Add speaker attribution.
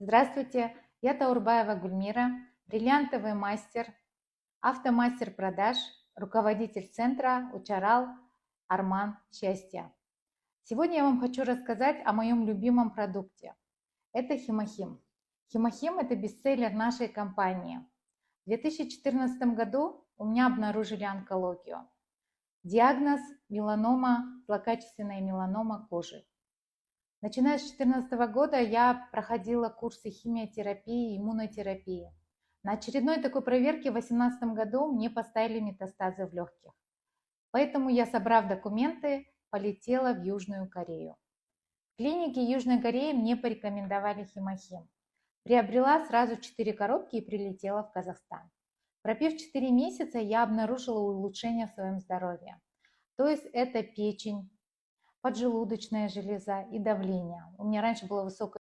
Speaker 1: Здравствуйте, я Таурбаева Гульмира, бриллиантовый мастер, автомастер продаж, руководитель центра Учарал Арман Счастья. Сегодня я вам хочу рассказать о моем любимом продукте. Это Химохим. Химохим – это бестселлер нашей компании. В 2014 году у меня обнаружили онкологию. Диагноз – меланома, злокачественная меланома кожи. Начиная с 2014 года я проходила курсы химиотерапии и иммунотерапии. На очередной такой проверке в 2018 году мне поставили метастазы в легких. Поэтому я, собрав документы, полетела в Южную Корею. В клинике Южной Кореи мне порекомендовали Химохим. Приобрела сразу 4 коробки и прилетела в Казахстан. Пропив 4 месяца, я обнаружила улучшение в своем здоровье. То есть это печень, поджелудочная железа и давление. У меня раньше было высокое